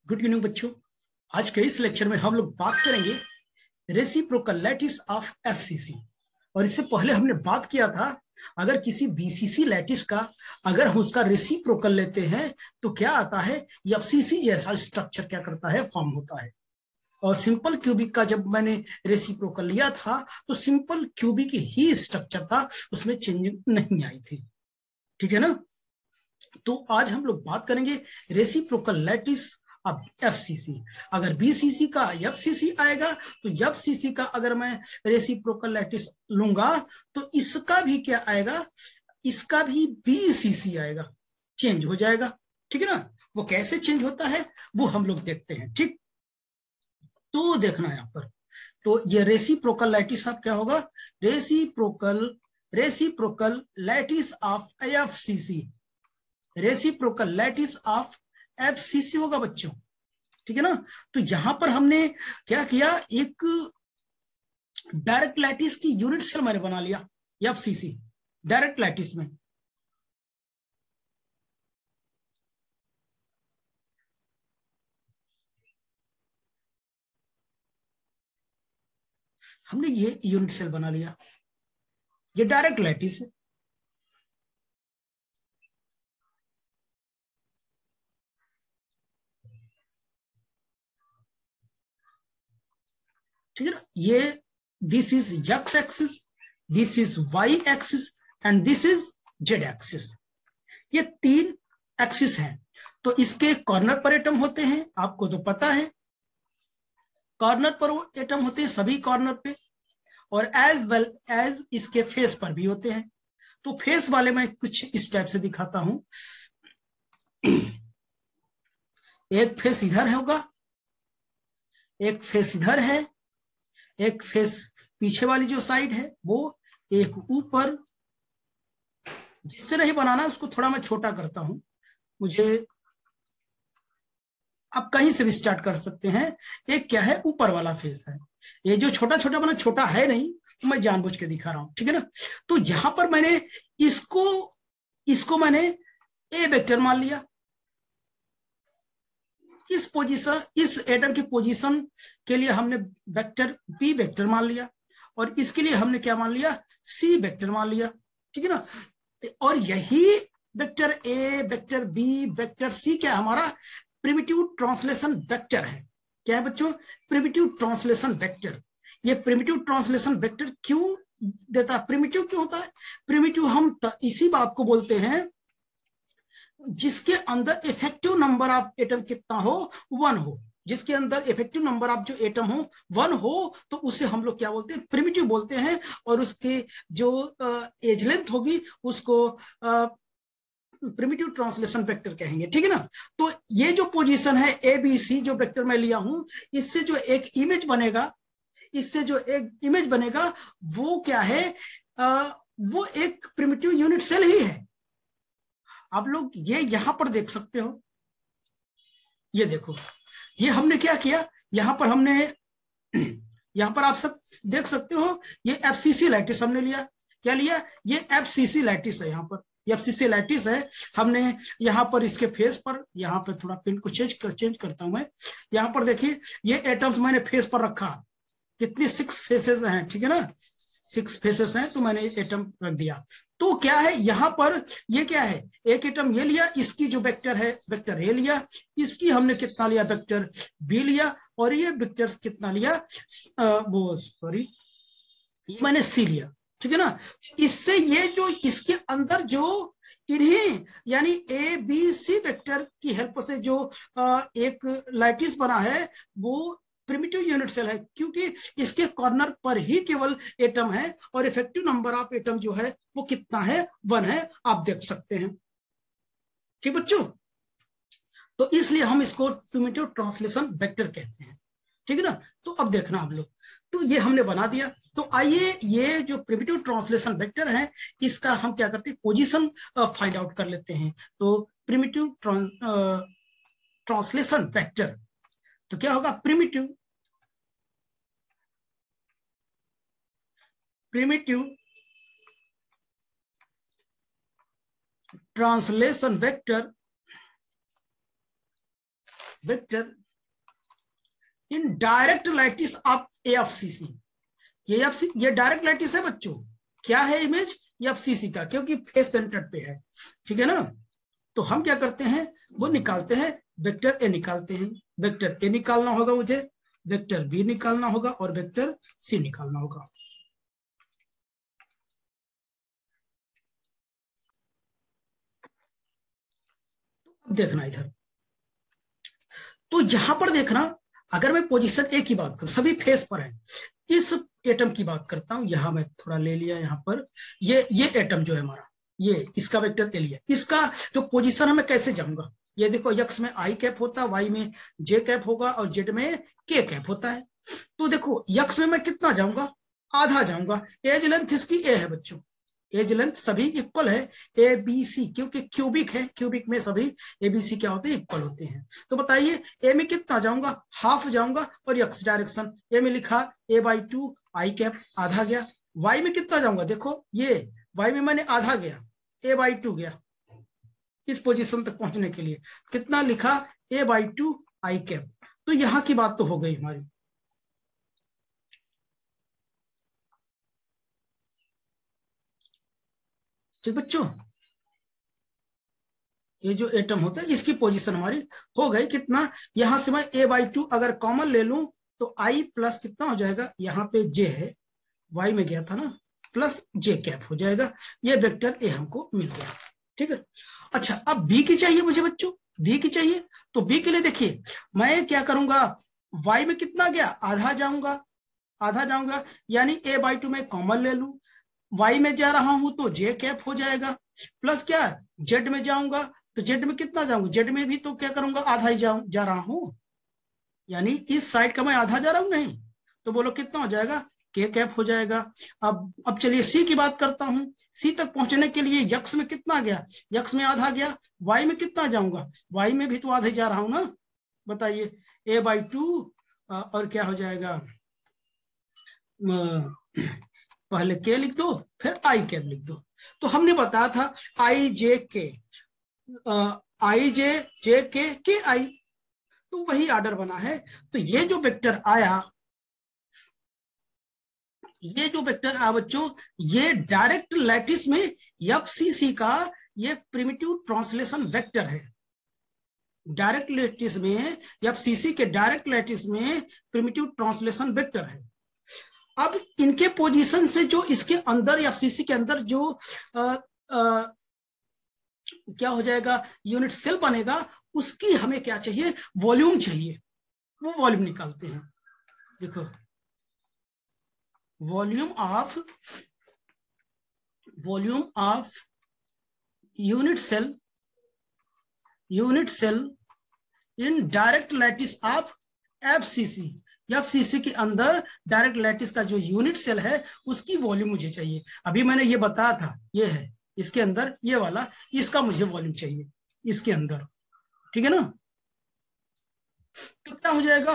Good evening बच्चों। आज के इस लेक्चर में हम लोग बात करेंगे रेसिप्रोकल लैटिस ऑफ एफसीसी। और इससे पहले हमने बात किया था, अगर किसी बीसीसी लैटिस का अगर हम उसका रेसिप्रोकल लेते हैं तो क्या आता है, एफसीसी जैसा स्ट्रक्चर क्या करता है, फॉर्म होता है। और सिंपल क्यूबिक का जब मैंने रेसिप्रोकल लिया था तो सिंपल क्यूबिक ही स्ट्रक्चर था, उसमें चेंज नहीं आई थी। ठीक है ना। तो आज हम लोग बात करेंगे रेसिप्रोकल लैटिस अब एफसीसी। अगर बीसीसी का एफसीसी आएगा तो एफसीसी का अगर मैं रेसिप्रोकल लैटिस लूंगा तो इसका भी क्या आएगा, इसका भी बीसीसी आएगा, चेंज हो जाएगा। ठीक है ना। वो कैसे चेंज होता है वो हम लोग देखते हैं। ठीक, तो देखना यहां पर, तो ये रेसिप्रोकल लैटिस अब क्या होगा, reciprocal lattice of FCC, reciprocal lattice of FCC होगा बच्चों। ठीक है ना। तो यहां पर हमने क्या किया, एक डायरेक्ट लैटिस की यूनिट सेल मैंने बना लिया एफसीसी डायरेक्ट लैटिस में। हमने ये यूनिट सेल बना लिया, ये डायरेक्ट लैटिस है। ठीक है ना। ये this is X axis, this is Y axis and this is Z axis. ये तीन एक्सिस हैं। तो इसके कॉर्नर पर एटम होते हैं, आपको तो पता है कॉर्नर पर वो एटम होते हैं सभी कॉर्नर पे, और एज वेल एज इसके फेस पर भी होते हैं। तो फेस वाले मैं कुछ इस टाइप से दिखाता हूं। एक फेस इधर होगा, एक फेस इधर है, एक फेस पीछे वाली जो साइड है वो, एक ऊपर। जिससे नहीं बनाना उसको थोड़ा मैं छोटा करता हूं, मुझे आप कहीं से भी स्टार्ट कर सकते हैं। एक क्या है, ऊपर वाला फेस है। ये जो छोटा छोटा बना, छोटा है नहीं, तो मैं जानबूझ के दिखा रहा हूं। ठीक है ना। तो यहां पर मैंने इसको इसको मैंने ए वेक्टर मान लिया, इस पोजीशन, इस एटम की पोजीशन के लिए हमने वेक्टर बी वेक्टर मान लिया, और इसके लिए हमने क्या मान लिया, सी वेक्टर मान लिया। ठीक है ना। और यही vector A, vector B, vector C क्या हमारा प्रिमिटिव ट्रांसलेशन वेक्टर है। क्या है बच्चों, प्रिमिटिव ट्रांसलेशन वेक्टर। ये प्रिमिटिव ट्रांसलेशन वेक्टर क्यों देता है, प्रिमिटिव क्यों होता है, प्रिमिटिव हम इसी बात को बोलते हैं जिसके अंदर इफेक्टिव नंबर ऑफ एटम कितना हो, 1 हो। जिसके अंदर इफेक्टिव नंबर ऑफ जो एटम हो 1 हो, तो उसे हम लोग क्या बोलते हैं, प्रिमिटिव बोलते हैं। और उसके जो एज लेंथ होगी उसको प्रिमिटिव ट्रांसलेशन वेक्टर कहेंगे। ठीक है ना। तो ये जो पोजीशन है ए बी सी जो वेक्टर मैं लिया हूं, इससे जो एक इमेज बनेगा, इससे जो एक इमेज बनेगा वो क्या है, वो एक प्रिमिटिव यूनिट सेल ही है। आप लोग ये यहां पर देख सकते हो, ये देखो, ये हमने क्या किया, यहां पर हमने यहां पर आप सब देख सकते हो, ये एफसीसी लैटिस हमने लिया। क्या लिया, ये एफसीसी लैटिस है। यहाँ पर एफसीसी लैटिस है। हमने यहाँ पर इसके फेस पर, यहाँ पर थोड़ा पिन को चेंज करता हूं मैं। यहाँ पर देखिए, ये एटम्स मैंने फेस पर रखा, कितनी 6 फेसेस हैं। ठीक है ना, 6 फेसेस हैं, तो मैंने एटम रख दिया। तो क्या है यहाँ पर, ये क्या है, एक एटम ये लिया, इसकी जो वेक्टर है वेक्टर ए लिया, इसकी हमने कितना लिया, वेक्टर बी लिया, और ये वेक्टर कितना लिया, वो सॉरी, ये मैंने सी लिया। ठीक है ना। इससे ये जो इसके अंदर जो इन्हीं यानी ए बी सी वेक्टर की हेल्प से जो एक लैटिस बना है वो प्रिमिटिव यूनिट सेल है, क्योंकि इसके कॉर्नर पर ही केवल एटम है, और इफेक्टिव नंबर ऑफ एटम जो है वो कितना है, 1 है, आप देख सकते हैं। ठीक बच्चों, तो इसलिए हम इसको प्रिमिटिव ट्रांसलेशन वेक्टर कहते हैं। ठीक है ना। तो अब देखना आप लोग, तो ये हमने बना दिया। तो आइए ये जो प्रिमिटिव ट्रांसलेशन वेक्टर है, इसका हम क्या करते हैं, पोजीशन फाइंड आउट कर लेते हैं। तो प्रिमिटिव ट्रांसलेशन वेक्टर, तो क्या होगा, primitive translation vector vector in direct lattice of FCC. ये डायरेक्ट लैटिस है बच्चों, क्या है इमेज एफसीसी का, क्योंकि फेस सेंटर पे है, ठीक है ना। तो हम क्या करते हैं, वो निकालते हैं, वेक्टर ए निकालते हैं। वेक्टर ए निकालना होगा मुझे, वेक्टर बी निकालना होगा और वेक्टर सी निकालना होगा। देखना इधर, तो यहां पर देखना, अगर मैं पोजीशन ए की बात करूं, सभी फेस पर है, इस एटम की बात करता हूं, यहां मैं थोड़ा ले लिया यहां पर, ये एटम जो है हमारा, ये इसका वेक्टर ए लिया, इसका जो पोजीशन है मैं कैसे जाऊंगा, ये देखो यक्स में आई कैप होता है, वाई में जे कैप होगा और जेड में के कैप होता है। तो देखो यक्स में मैं कितना जाऊंगा, आधा जाऊंगा। एज लेंथ इसकी ए है बच्चों, एज लेंथ सभी इक्वल है, ए बी सी, क्योंकि क्यूबिक है, क्यूबिक में सभी ए बी सी क्या होते हैं, इक्वल होते हैं। तो बताइए ए में कितना जाऊंगा, हाफ जाऊंगा, और एक्स डायरेक्शन ए में लिखा a/2 आई कैप, आधा गया। वाई में कितना जाऊंगा, देखो ये वाई में मैंने आधा गया, a/2 गया, इस पोजीशन तक पहुंचने के लिए कितना लिखा, a/2 आई कैप। तो यहां की बात तो हो गई हमारी। ठीक बच्चों, ये जो एटम होता है इसकी पोजीशन हमारी हो गई, कितना, यहां से मैं a/2 अगर कॉमन ले लूं तो i प्लस कितना हो जाएगा, यहाँ पे j है, y में गया था ना, प्लस j कैप हो जाएगा। ये वेक्टर a हमको मिल गया, ठीक है। अच्छा अब b की चाहिए मुझे बच्चों, b की चाहिए, तो b के लिए देखिए मैं क्या करूंगा, y में कितना गया, आधा जाऊंगा, आधा जाऊंगा, यानी a/2 में कॉमन ले लूं, y में जा रहा हूं तो j कैप हो जाएगा, प्लस क्या z में जाऊंगा तो z में कितना जाऊंगा, z में भी तो क्या करूंगा, आधा ही जा रहा हूं, यानी इस साइड का मैं आधा जा रहा हूं, नहीं तो बोलो कितना हो जाएगा, k कैप हो जाएगा। अब चलिए सी की बात करता हूं, सी तक पहुंचने के लिए यक्स में कितना गया, यक्स में आधा गया, y में कितना जाऊंगा, y में भी तो आधा ही जा रहा हूं ना, बताइए a/2 और क्या हो जाएगा, पहले के लिख दो फिर आई कैप लिख दो। तो हमने बताया था आई जे के, आई जे के आई, तो वही ऑर्डर बना है। तो ये जो वेक्टर आया, ये जो वेक्टर आया बच्चों, ये डायरेक्ट लैटिस में एफसीसी का ये प्रिमिटिव ट्रांसलेशन वेक्टर है। डायरेक्ट लैटिस में एफसीसी के डायरेक्ट लैटिस में प्रिमिटिव ट्रांसलेशन वेक्टर है। अब इनके पोजीशन से जो इसके अंदर एफसीसी के अंदर जो क्या हो जाएगा, यूनिट सेल बनेगा, उसकी हमें क्या चाहिए, वॉल्यूम चाहिए, वो वॉल्यूम निकालते हैं। देखो volume of unit cell in direct lattice of FCC, FCC के अंदर डायरेक्ट लैटिस का जो यूनिट सेल है उसकी वॉल्यूम मुझे चाहिए। अभी मैंने ये बताया था, ये है इसके अंदर, ये वाला, इसका मुझे वॉल्यूम चाहिए इसके अंदर, ठीक है ना। तो क्या हो जाएगा,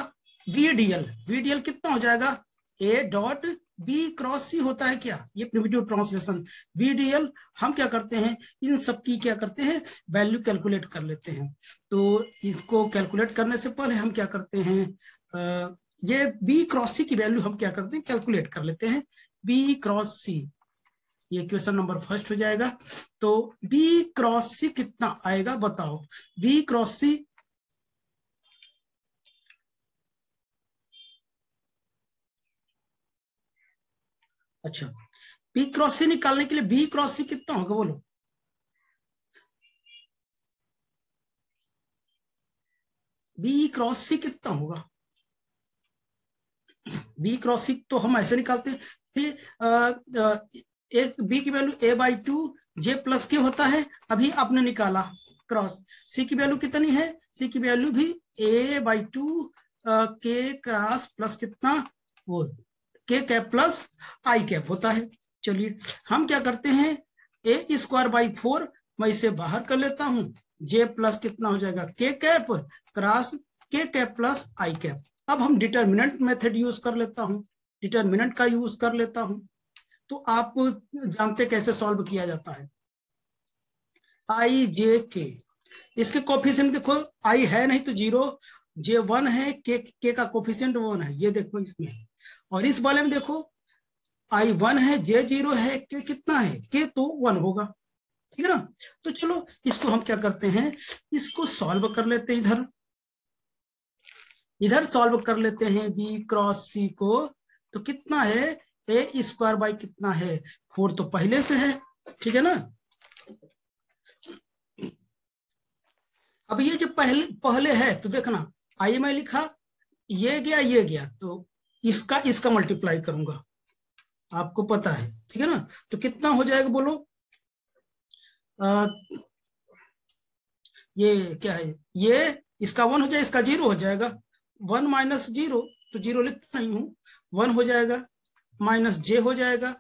वीडीएल कितना हो जाएगा, ए डॉट बी क्रॉस सी होता है क्या, ये प्रिमिटिव ट्रांसलेशन वीडीएल। हम क्या करते हैं, इन सब की क्या करते हैं, वैल्यू कैलकुलेट कर लेते हैं। तो इसको कैलकुलेट करने से पहले हम क्या करते हैं, ये बी क्रॉस सी की वैल्यू हम क्या करते हैं, कैलकुलेट कर लेते हैं, बी क्रॉस सी, ये क्वेश्चन नंबर फर्स्ट हो जाएगा। तो बी क्रॉस सी कितना आएगा बताओ, बी क्रॉस सी, अच्छा बी क्रॉस सी निकालने के लिए बी क्रॉस सी कितना होगा बोलो, बी क्रॉस सी कितना होगा, बी क्रॉस सी तो हम ऐसे निकालते हैं, एक बी की वैल्यू a/2 जे प्लस के होता है, अभी आपने निकाला क्रॉस, सी की वैल्यू कितनी है, सी की वैल्यू भी a/2 के क्रॉस प्लस कितना, वो के कैप प्लस आई कैप होता है। चलिए हम क्या करते हैं, a²/4 मैं इसे बाहर कर लेता हूं, जे प्लस कितना हो जाएगा, के कैप क्रॉस के कैप प्लस आई कैप। अब हम डिटर्मिनेंट मेथड यूज कर लेता हूं, डिटर्मिनेंट का यूज कर लेता हूं। तो आप जानते कैसे सॉल्व किया जाता है, आई जे के, इसके कोफिशिएंट देखो, आई है नहीं तो 0, J1 है, के का कोफिशिएंट 1 है, ये देखो इसमें। और इस वाले में देखो I1 है, J0 है, के कितना है, के तो 1 होगा, ठीक है ना। तो चलो इसको हम क्या करते हैं, इसको सॉल्व कर लेते हैं, इधर सॉल्व कर लेते हैं B क्रॉस C को। तो कितना है, ए स्क्वायर बाई कितना है 4 तो पहले से है, ठीक है ना। अब ये जब पहले है तो देखना आई में लिखा, ये गया तो इसका मल्टीप्लाई करूंगा, आपको पता है, ठीक है ना। तो कितना हो जाएगा बोलो, ये क्या है, ये इसका 1 हो जाएगा, इसका 0 हो जाएगा, 1 माइनस 0 तो 0 लिखता नहीं हूं, 1 हो जाएगा, माइनस जे हो जाएगा,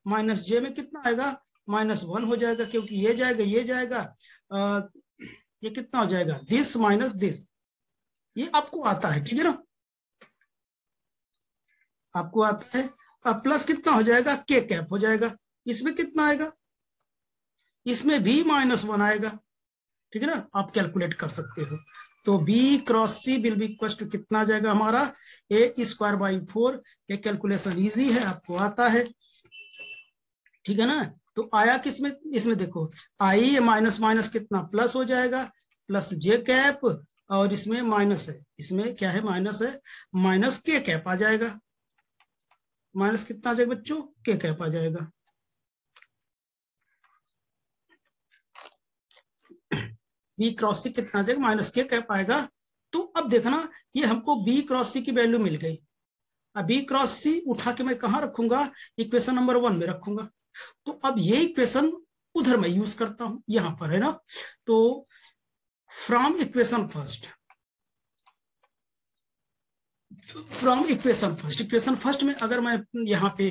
माइनस जे में कितना आएगा, -1 हो जाएगा, क्योंकि ये जाएगा, ये कितना हो जाएगा, दिस माइनस दिस, ये आपको आता है, ठीक है ना, आपको आता है। अब प्लस कितना हो जाएगा, के कैप हो जाएगा, इसमें कितना आएगा, इसमें भी -1 आएगा, ठीक है ना, आप कैलकुलेट कर सकते हो। तो B cross C will be equal to कितना आ जाएगा हमारा, ए स्क्वायर बाई 4, ये कैलकुलेशन इजी है, आपको आता है, ठीक है ना। तो आया किसमें, इसमें देखो आई माइनस माइनस कितना प्लस हो जाएगा, प्लस जे कैप, और इसमें माइनस है, इसमें क्या है, माइनस है, माइनस के कैप आ जाएगा, माइनस कितना आ जाएगा बच्चों, के कैप आ जाएगा। बी क्रॉस सी कितना आ जाएगा, माइनस के कैप आएगा। तो अब देखना, ये हमको बी क्रॉस सी की वैल्यू मिल गई, अब बी क्रॉस सी उठा के मैं कहाँ रखूंगा, इक्वेशन नंबर 1 में रखूंगा। तो अब ये इक्वेशन उधर मैं यूज करता हूं, यहां पर है ना। तो फ्रॉम इक्वेशन फर्स्ट में अगर मैं यहाँ पे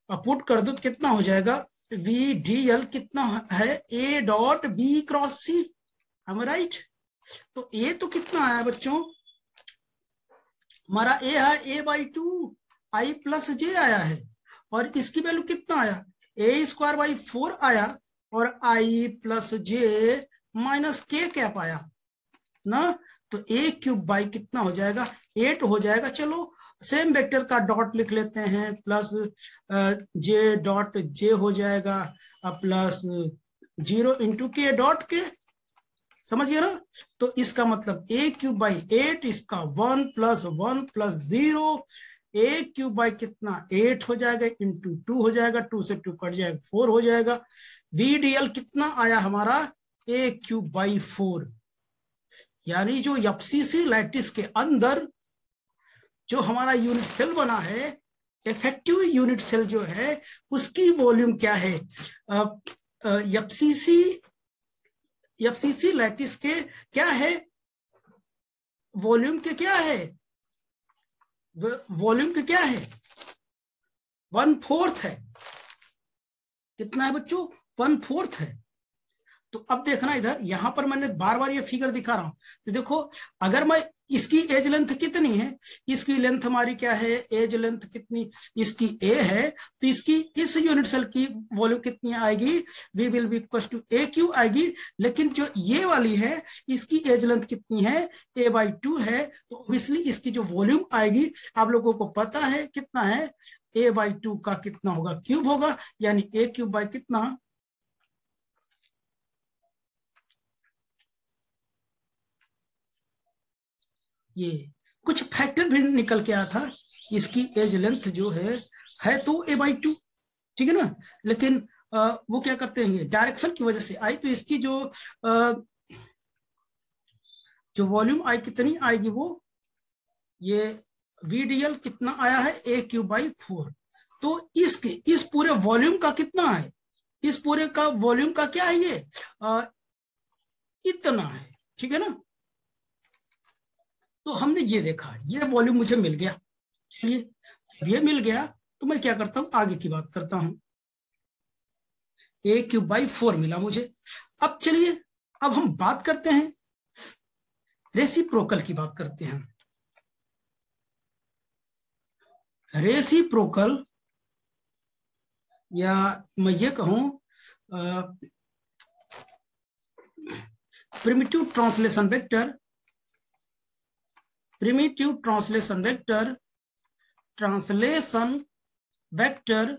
पुट कर दूं तो कितना हो जाएगा, वी डी एल कितना है, A dot B cross C, am I right? तो ए तो कितना आया बच्चों, हमारा ए है A/2 आई प्लस जे आया है, और इसकी वैल्यू कितना आया, ए स्क्वायर बाई 4 आया, और आई plus J minus K cap आया ना। तो ए क्यूब बाई कितना हो जाएगा, 8 हो जाएगा। चलो सेम वेक्टर का डॉट लिख लेते हैं, प्लस जे डॉट जे हो जाएगा, प्लस 0 इंटू के डॉट के, समझ गया ना। तो इसका मतलब ए क्यूब बाई 8, इसका 1 plus 1 plus 0, A cube by कितना 8 हो जाएगा, इंटू 2 हो जाएगा, 2 से 2 कट जाएगा, 4 हो जाएगा। VDL कितना आया हमारा, ए क्यूब बाई 4, यानी जो एफसीसी लैटिस के अंदर जो हमारा यूनिट सेल बना है, इफेक्टिव यूनिट सेल जो है, उसकी वॉल्यूम क्या है, एफसीसी लैटिस के क्या है, वॉल्यूम के क्या है, वॉल्यूम के क्या है, 1/4 है, कितना है बच्चों, 1/4 है। तो अब देखना इधर, यहां पर मैंने बार बार ये फिगर दिखा रहा हूं, तो देखो अगर मैं, इसकी एज लेंथ कितनी है, इसकी लेंथ हमारी क्या है, एज लेंथ कितनी, इसकी ए है, तो इसकी इस यूनिट सेल की वॉल्यूम कितनी आएगी, we will be equal to a cube आएगी। लेकिन जो ये वाली है, इसकी एज लेंथ कितनी है, A/2 है, तो ऑब्वियसली इसकी जो वॉल्यूम आएगी, आप लोगों को पता है कितना है, A/2 का कितना होगा, क्यूब होगा, यानी ए क्यूब बाई कितना, ये कुछ फैक्टर भी निकल के आया था, इसकी एज लेंथ जो है तो A/2, ठीक है ना। लेकिन वो क्या करते हैं, डायरेक्शन की वजह से आई, तो इसकी जो वॉल्यूम आई कितनी आएगी, वो ये VDL कितना आया है, ए क्यूब बाई 4। तो इस पूरे वॉल्यूम का कितना है, इस पूरे का वॉल्यूम का क्या है, ये इतना है, ठीक है ना। तो हमने ये देखा, ये वॉल्यूम मुझे मिल गया, चलिए ये मिल गया, तो मैं क्या करता हूं, आगे की बात करता हूं, ए क्यूब बाई 4 मिला मुझे। अब चलिए, अब हम बात करते हैं, रेसिप्रोकल की बात करते हैं। रेसिप्रोकल, या मैं ये कहूं primitive translation vector primitive translation vector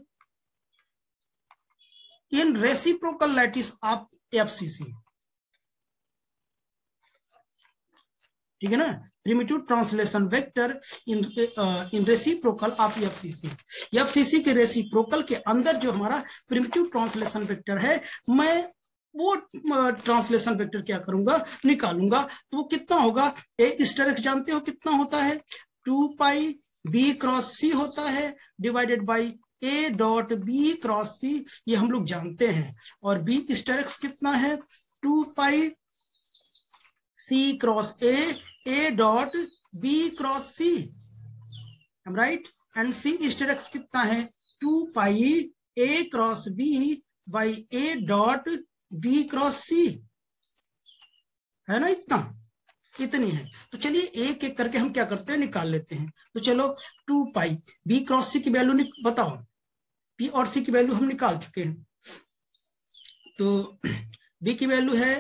in reciprocal lattice of FCC, ठीक है ना, primitive translation vector in reciprocal of FCC. FCC के रेसिप्रोकल के अंदर जो हमारा प्रिमिटिव ट्रांसलेशन वेक्टर है, मैं वो ट्रांसलेशन वेक्टर क्या करूंगा, निकालूंगा। तो वो कितना होगा, ए स्टेरिक्स जानते हो कितना होता है, 2 पाई बी क्रॉस सी होता है divided by A dot B cross C, ये हम लोग जानते हैं। और बी स्टेरिक्स कितना है, 2 pi C cross A dot B cross C, right. And C asterisks कितना है, 2 pi A cross B by A dot B cross C, है ना, इतनी है। तो चलिए एक एक करके हम क्या करते हैं, निकाल लेते हैं। तो चलो 2 पाई बी क्रॉस सी की वैल्यू बताओ, बी और सी की वैल्यू हम निकाल चुके हैं। तो बी की वैल्यू है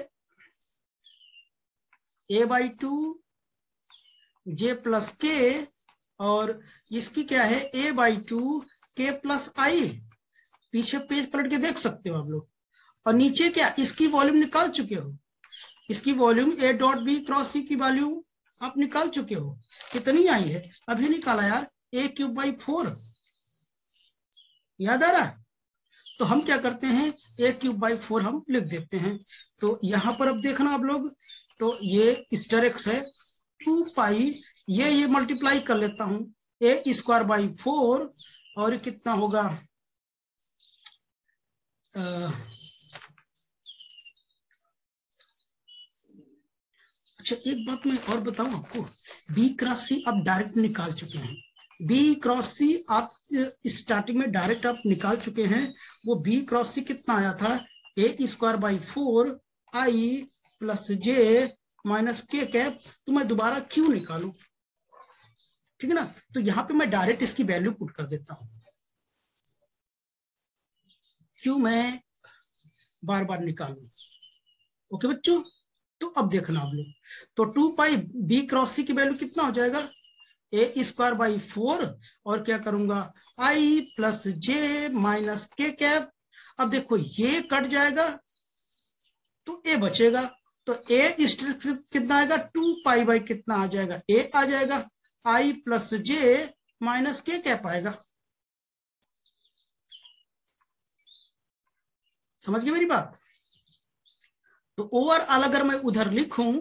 a/2 j प्लस के, और इसकी क्या है a/2 k प्लस आई। पीछे पेज पलट के देख सकते हो आप लोग। और नीचे क्या, इसकी वॉल्यूम निकाल चुके हो, इसकी volume a dot B cross C की वॉल्यूम आप निकाल चुके हो, कितनी आई है, अभी निकाला यार, a³/4, याद आ रहा है। तो हम क्या करते हैं, a³/4 हम लिख देते हैं। तो यहां पर अब देखना आप लोग, तो ये स्टेरिक्स है 2 पाई, ये मल्टीप्लाई कर लेता हूं, a²/4, और कितना होगा, अच्छा एक बात मैं और बताऊं आपको, बी क्रॉस सी आप डायरेक्ट निकाल चुके हैं, बी क्रॉस सी आप स्टार्टिंग में डायरेक्ट आप निकाल चुके हैं। वो बी क्रॉस सी कितना आया था, a²/4 आई plus J minus K cap. तो मैं दोबारा क्यों निकालू, ठीक है ना। तो यहां पे मैं डायरेक्ट इसकी वैल्यू पुट कर देता हूं, क्यों मैं बार बार निकालू। ओके बच्चों, तो अब देखना आप लोग, तो 2 पाई बी क्रॉस सी की वैल्यू कितना हो जाएगा, a²/4, और क्या करूंगा, आई plus J minus K cap. अब देखो ये कट जाएगा तो ए बचेगा, तो ए कितना आएगा, 2 पाई बाई कितना आ जाएगा, ए आ जाएगा, आई plus J minus K cap आएगा। समझ गए मेरी बात। तो ओवरऑल अगर मैं उधर लिखूं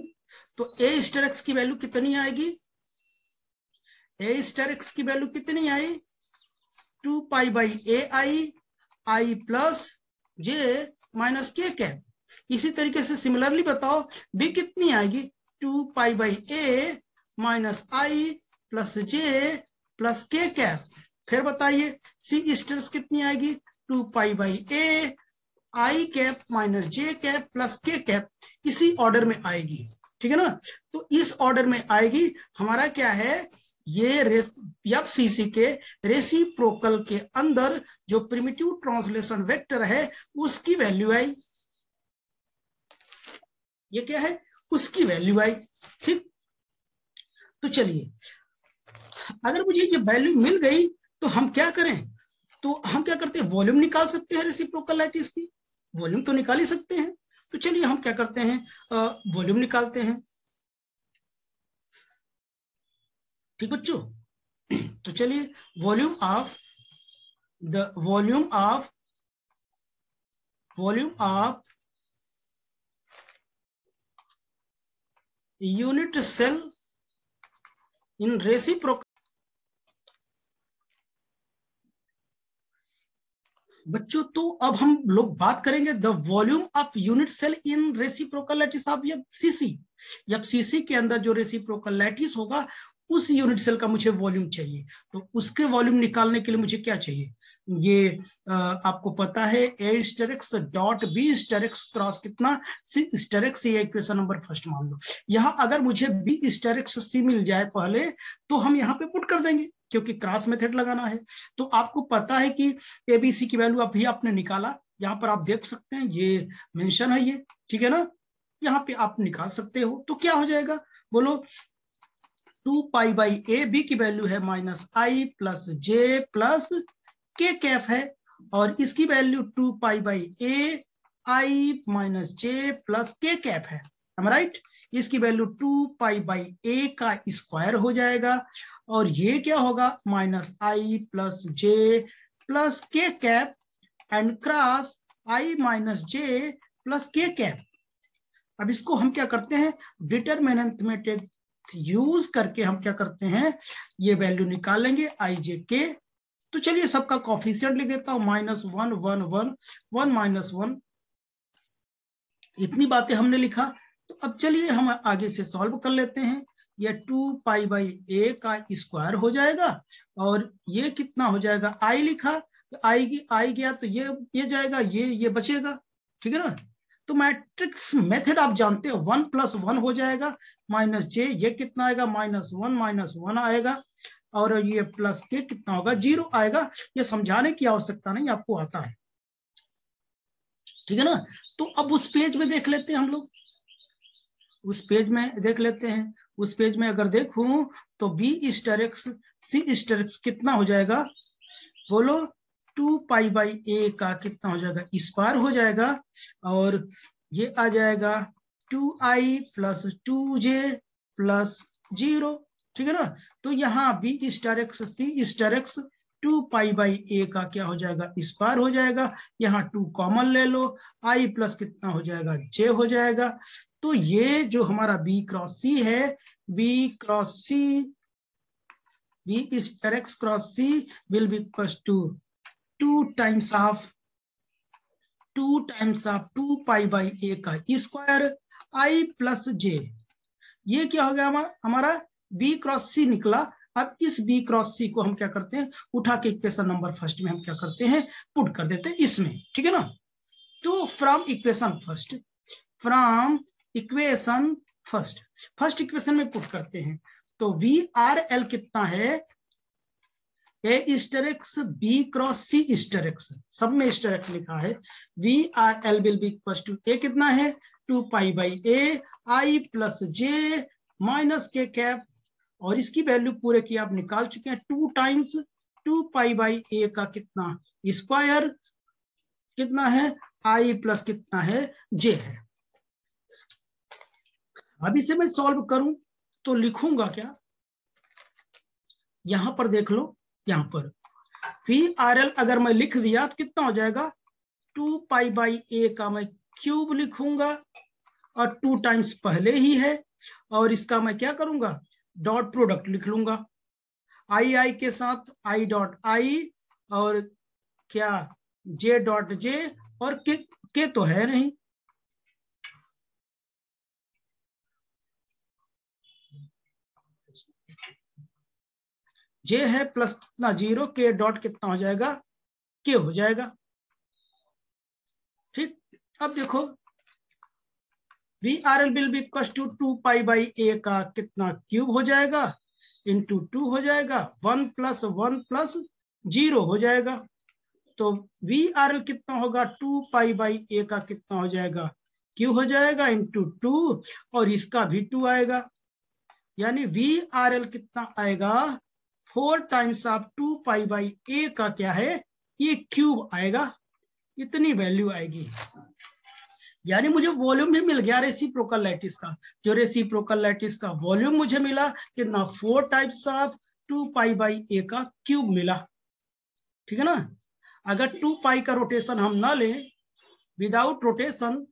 तो ए स्टार एक्स की वैल्यू कितनी आएगी, ए स्टार एक्स की वैल्यू कितनी आई, 2 pi by A I plus J minus K cap. इसी तरीके से सिमिलरली बताओ बी कितनी आएगी, 2 pi by A minus I plus J plus के कैप। फिर बताइए सी स्टार्स कितनी आएगी, 2 pi by A I cap minus J cap plus के कैप। इसी ऑर्डर में आएगी, ठीक है ना। तो इस ऑर्डर में आएगी। हमारा क्या है, ये एफसीसी के रेसिप्रोकल के अंदर जो प्रिमिटिव ट्रांसलेशन वेक्टर है उसकी वैल्यू आई, ये क्या है, उसकी वैल्यू आई, ठीक। तो चलिए अगर मुझे ये वैल्यू मिल गई तो हम क्या करें, तो हम क्या करते हैं, वॉल्यूम निकाल सकते हैं रेसिप्रोकल लैटिस की, वॉल्यूम तो निकाल ही सकते हैं। तो चलिए हम क्या करते हैं, वॉल्यूम निकालते हैं, ठीक बच्चों। तो चलिए volume of unit cell in reciprocal. बच्चों तो अब हम लोग बात करेंगे the volume of unit cell in reciprocal lattice of FCC. FCC के अंदर जो रेसिप्रोकल लैटिस होगा उस यूनिट सेल का मुझे वॉल्यूम चाहिए। तो उसके वॉल्यूम निकालने के लिए मुझे क्या चाहिए, ये आपको पता है A star X dot B star X cross कितना सी स्टार एक्स, ये इक्वेशन नंबर फर्स्ट मान लो। यहां अगर मुझे बी स्टार एक्स सी मिल जाए पहले तो हम यहाँ पे पुट कर देंगे क्योंकि क्रॉस मेथड लगाना है। तो आपको पता है कि एबीसी की वैल्यू अभी आपने निकाला, यहाँ पर आप देख सकते हैं ये मेंशन है ये, ठीक है ना, यहाँ पे आप निकाल सकते हो। तो क्या हो जाएगा बोलो, 2 पाई बाई ए, बी की वैल्यू है माइनस आई प्लस जे प्लस के कैफ है, और इसकी value 2 pi by A I minus J plus के कैप है, राइट। इसकी वैल्यू 2 पाई बाई ए का स्क्वायर हो जाएगा, और ये क्या होगा माइनस आई प्लस जे प्लस के cap and cross I minus J plus के कैप। अब इसको हम क्या करते हैं, डिटरमिनेंट मेथड यूज करके हम क्या करते हैं, ये वैल्यू निकाल लेंगे आई जे के। तो चलिए सबका कॉफिशिएंट लिख देता हूं, -1 1 1 1 -1, इतनी बातें हमने लिखा। तो अब चलिए हम आगे से सॉल्व कर लेते हैं। ये 2 पाई बाई ए का स्क्वायर हो जाएगा, और ये कितना हो जाएगा, आई लिखा, आई गया तो ये जाएगा, ये बचेगा, ठीक है ना। तो मैट्रिक्स मेथड आप जानते हो, 1 + 1 हो जाएगा, माइनस जे, ये कितना आएगा -1 आएगा, और ये प्लस के कितना होगा 0 आएगा। ये समझाने की आवश्यकता नहीं, आपको आता है, ठीक है ना। तो अब उस पेज में देख लेते हैं हम लोग, उस पेज में देख लेते हैं। उस पेज में अगर देखूं तो B star X C star x कितना हो जाएगा, बोलो 2 पाई बाई ए का कितना हो जाएगा, स्क्वायर हो जाएगा, और ये आ जाएगा 2i प्लस 2j प्लस 0, ठीक है ना। तो यहाँ B star X C star X 2 pi by A का क्या हो जाएगा, स्क्वायर हो जाएगा, यहाँ 2 कॉमन ले लो, i प्लस कितना हो जाएगा, j हो जाएगा। तो ये जो हमारा बी क्रॉस सी है, B cross C, B star X cross C will be equal to 2 times of 2 pi by A का स्क्वायर आई प्लस जे। ये क्या हो गया हमारा बी क्रॉस सी निकला। अब इस बी क्रॉस सी को हम क्या करते हैं, उठा के इक्वेशन नंबर फर्स्ट में हम क्या करते हैं, पुट कर देते हैं इसमें, ठीक है ना। तो फ्रॉम इक्वेशन फर्स्ट इक्वेशन में पुट करते हैं, तो वी आर एल कितना है, A star X B cross C star X, सब में स्टार एक्स लिखा है, V R L will be equal to A कितना है 2 pi by A I plus J minus K cap, और इसकी वैल्यू पूरे की आप निकाल चुके हैं, 2 टाइम्स 2 पाई बाई ए का कितना स्क्वायर कितना है, आई प्लस कितना है, जे है। अब इसे मैं सॉल्व करूं तो लिखूंगा क्या, यहां पर देख लो, यहां पर वी आर एल अगर मैं लिख दिया तो कितना हो जाएगा, 2 पाई बाई ए का मैं क्यूब लिखूंगा, और 2 टाइम्स पहले ही है, और इसका मैं क्या करूंगा, डॉट प्रोडक्ट लिख लूंगा, आई के साथ आई डॉट आई, और क्या जे डॉट जे, और के तो है नहीं, जे है प्लस कितना 0, के डॉट कितना हो जाएगा, के हो जाएगा, ठीक। अब देखो V R L will be equal to 2 pi by A का कितना क्यूब हो जाएगा, इंटू 2 हो जाएगा, 1 + 1 + 0 हो जाएगा। तो वी आर एल कितना होगा, 2 पाई बाई ए का कितना हो जाएगा, क्यू हो जाएगा, इंटू 2, और इसका भी 2 आएगा, यानी वी आर एल कितना आएगा, 4 times of 2 pi by A का क्या है, ये क्यूब आएगा, इतनी वैल्यू आएगी। यानी मुझे वॉल्यूम भी मिल गया रेसिप्रोकल लैटिस का, जो रेसिप्रोकल लैटिस का वॉल्यूम मुझे मिला कितना, 4 times of 2 pi by A का क्यूब मिला, ठीक है ना। अगर 2 पाई का रोटेशन हम ना लें, विदाउट रोटेशन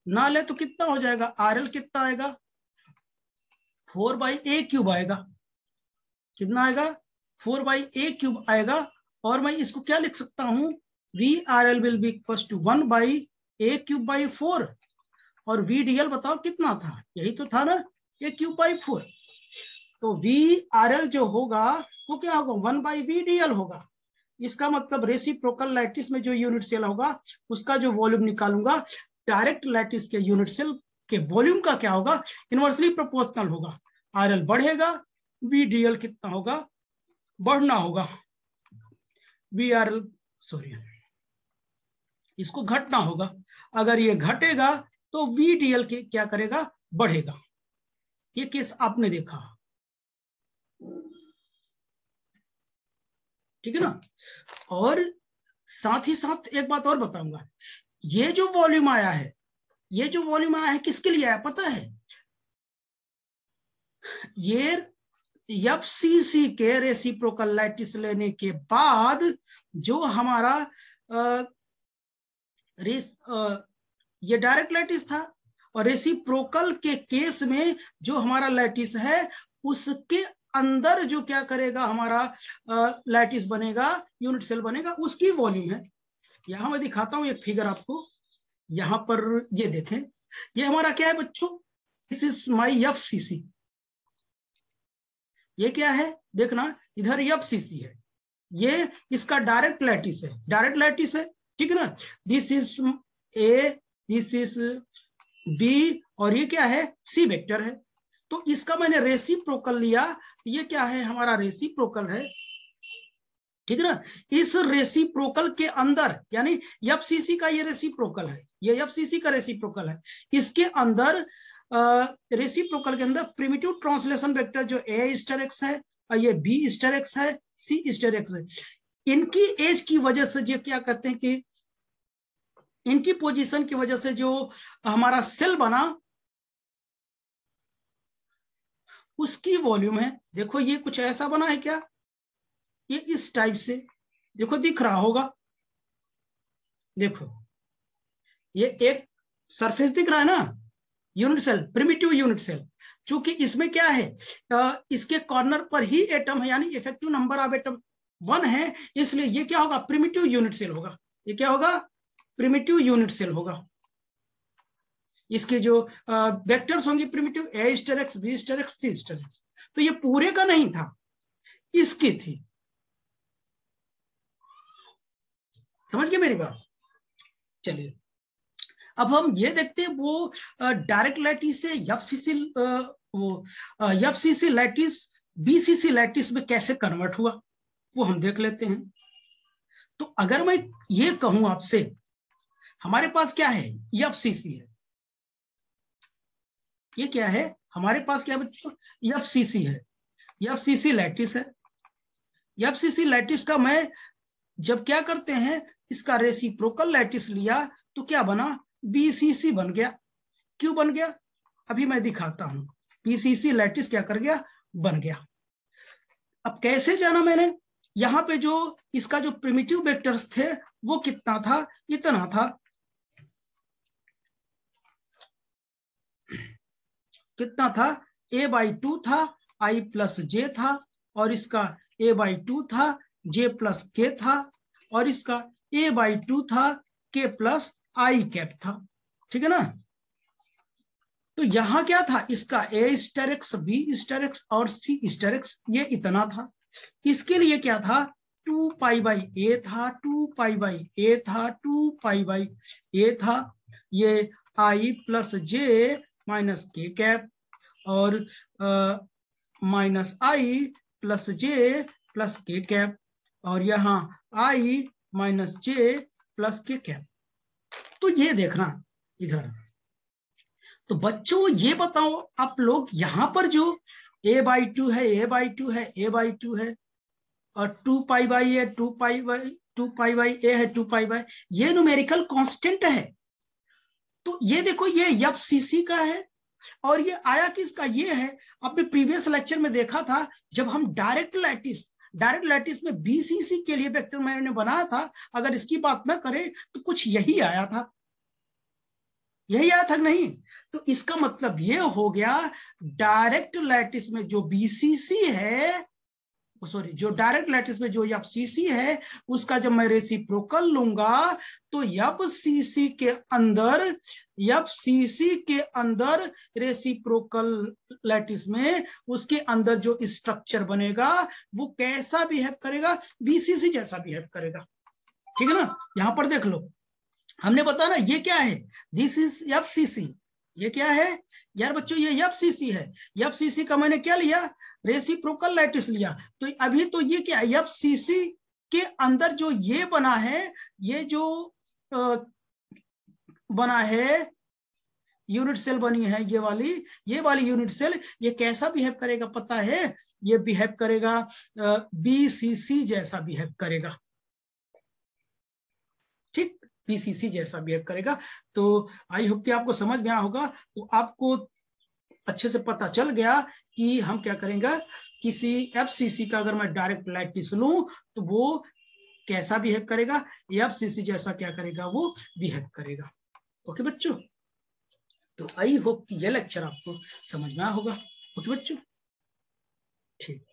ना ले तो कितना हो जाएगा, आर एल कितना आएगा, 4 बाई ए क्यूब आएगा, कितना आएगा, 4 बाई ए क्यूब आएगा। और मैं इसको क्या लिख सकता हूं, V R L will be equal to 1 by a cube by 4, और वी डी एल बताओ कितना था, यही तो था ना, ए क्यूब बाई 4। तो वी आर एल जो होगा वो क्या होगा, 1 बाई वी डी एल होगा। इसका मतलब रेसिप्रोकल लैटिस में जो यूनिट सेल होगा उसका जो वॉल्यूम निकालूंगा, डायरेक्ट लैटिस के यूनिट सेल के वॉल्यूम का क्या होगा, इनवर्सली प्रोपोर्शनल होगा। आर एल बढ़ेगा, वी डी एल कितना होगा, बढ़ना होगा, वी आर एल, सॉरी इसको घटना होगा। अगर ये घटेगा तो VDL के क्या करेगा, बढ़ेगा। ये केस आपने देखा, ठीक है ना। और साथ ही साथ एक बात और बताऊंगा, ये जो वॉल्यूम आया है, ये जो वॉल्यूम आया है किसके लिए आया पता है? ये FCC के रेसिप्रोकल लैटिस लेने के बाद जो हमारा ये डायरेक्ट लैटिस था, और रेसिप्रोकल के केस में जो हमारा लैटिस है उसके अंदर जो क्या करेगा हमारा लैटिस बनेगा, यूनिट सेल बनेगा, उसकी वॉल्यूम है। यहां मैं दिखाता हूं एक फिगर आपको, यहां पर ये देखें, ये हमारा क्या है बच्चों, दिस इज माई FCC। ये क्या है देखना, इधर FCC है, ये इसका डायरेक्ट लैटिस है, डायरेक्ट लैटिस है, ठीक है ना। This is A, this is B, और ये क्या है, C वेक्टर है। तो इसका मैंने रेसिप्रोकल लिया, ये क्या है हमारा रेसिप्रोकल है, ठीक है ना। इस रेसिप्रोकल के अंदर, यानी FCC का ये रेसिप्रोकल है, ये FCC का रेसिप्रोकल है, इसके अंदर रेसिप्रोकल के अंदर प्रिमिटिव ट्रांसलेशन वेक्टर जो A स्टार एक्स है और ये B स्टार एक्स है, C स्टार एक्स है, इनकी एज की वजह से जो क्या कहते हैं कि इनकी पोजीशन की वजह से जो हमारा सेल बना उसकी वॉल्यूम है। देखो ये कुछ ऐसा बना है क्या, ये इस टाइप से, देखो दिख रहा होगा, देखो ये एक सरफेस दिख रहा है ना, unit cell, primitive unit cell. चूंकि इसमें क्या है, इसके कॉर्नर पर ही एटम है, यानी इफेक्टिव नंबर ऑफ एटम 1 है, इसलिए ये क्या होगा, प्रिमिटिव यूनिट सेल होगा। ये क्या होगा, प्रिमिटिव यूनिट सेल होगा। इसके जो वेक्टर्स होंगे primitive, A star x, B star x, C star x. तो ये पूरे का नहीं था, इसकी थी, समझ गए मेरी बात। चलिए अब हम ये देखते हैं वो डायरेक्ट लैटिस से FCC लैटिस BCC लैटिस में कैसे कन्वर्ट हुआ, वो हम देख लेते हैं। तो अगर मैं ये कहूं आपसे, हमारे पास क्या है, FCC है, ये क्या है हमारे पास, क्या बच्चों, FCC है, FCC लैटिस है। FCC लैटिस का मैं जब क्या करते हैं, इसका रेसिप्रोकल लैटिस लिया तो क्या बना, BCC बन गया। क्यों बन गया, अभी मैं दिखाता हूं। BCC लैटिस क्या कर गया, बन गया। अब कैसे जाना मैंने, यहां पे जो इसका जो प्रिमिटिव वेक्टर्स थे वो कितना था, इतना था, कितना था, A/2 था, I + J था, और इसका A/2 था, J + K था, और इसका A/2 था, K + I कैप था, ठीक है ना। तो यहां क्या था, इसका A star x, B star x और C स्टार एक्स, ये इतना था। इसके लिए क्या था, 2π/A था, 2π/A था, 2π/A था, ये I + J - K कैप, और -I + J + K कैप, और यहाँ I - J + K कैप। तो ये देखना इधर। तो बच्चों ये बताओ आप लोग, यहां पर जो A/2 है, A/2 है, A/2 है, और 2π/A, 2π/A है, 2π/, ये न्यूमेरिकल कांस्टेंट है। तो ये देखो, ये FCC का है, और ये आया किसका, ये है, आपने प्रीवियस लेक्चर में देखा था जब हम डायरेक्ट लैटिस में BCC के लिए वेक्टर मैंने बनाया था, अगर इसकी बात न करें तो कुछ यही आया था, यही आया था नहीं। तो इसका मतलब ये हो गया, डायरेक्ट लैटिस में जो BCC है, सॉरी, जो डायरेक्ट लैटिस में जो FCC है, उसका जब मैं रेसिप्रोकल लूंगा तो FCC के अंदर रेसिप्रोकल लैटिस में उसके अंदर जो स्ट्रक्चर बनेगा वो कैसा बिहेव करेगा, BCC जैसा बिहेव करेगा, ठीक है ना। यहां पर देख लो, हमने बताया ना ये क्या है, दिस इज FCC। ये क्या है यार बच्चों, ये FCC है। FCC का मैंने क्या लिया, रेसिप्रोकल लैटिस लिया। तो अभी तो ये क्या है, FCC के अंदर जो ये बना है, ये जो बना है, यूनिट सेल बनी है ये वाली यूनिट सेल, ये कैसा बिहेव करेगा पता है? ये बिहेव करेगा बीसीसी जैसा बिहेव करेगा, ठीक, बीसीसी जैसा बिहेव करेगा। तो आई होप कि आपको समझ में आया होगा। तो आपको अच्छे से पता चल गया कि हम क्या करेंगे, किसी एफसीसी का अगर मैं डायरेक्ट लैटिस लूं तो वो कैसा बिहेव करेगा, एफसीसी जैसा क्या करेगा, वो बिहेव करेगा। ओके बच्चों, तो आई होप कि यह लेक्चर आपको समझ में आया होगा। ओके बच्चों, ठीक।